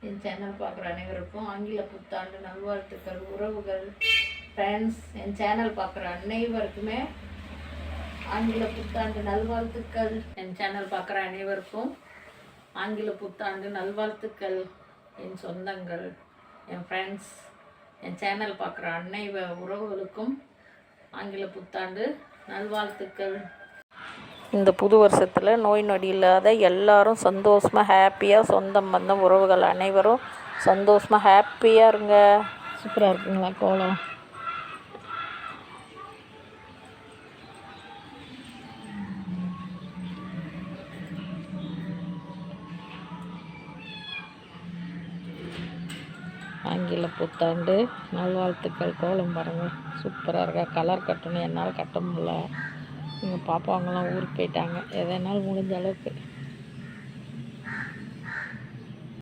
என் channel பார்க்குற அனைவருக்கும் ஆங்கில புத்தாண்டு நல்வாழ்த்துக்கள். உறவுகள், ஃப்ரெண்ட்ஸ், என் சேனல் பார்க்குற அனைவருக்குமே ஆங்கில புத்தாண்டு நல்வாழ்த்துக்கள். என் சேனல் பார்க்குற அனைவருக்கும் ஆங்கில புத்தாண்டு நல்வாழ்த்துக்கள். என் சொந்தங்கள், என் ஃப்ரெண்ட்ஸ், என் சேனல் பார்க்குற உறவுகளுக்கும் ஆங்கில புத்தாண்டு நல்வாழ்த்துக்கள். இந்த புது வருஷத்தில் நோய் நொடி இல்லாத எல்லாரும் சந்தோஷமாக ஹாப்பியாக, சொந்தம் பந்தம் உறவுகள் அனைவரும் சந்தோஷமாக ஹாப்பியாக இருங்க. சூப்பராக இருக்குங்களா கோலம்? ஆங்கில புத்தாண்டு நல்வாழ்த்துக்கள். கோலம் பாருங்கள், சூப்பராக இருக்கா. கலர் கட்டணும், என்னால் கட்ட முடியல. எங்கள் பாப்பாவங்கெல்லாம் ஊருக்கு போயிட்டாங்க. எதனால் முடிஞ்ச அளவுக்கு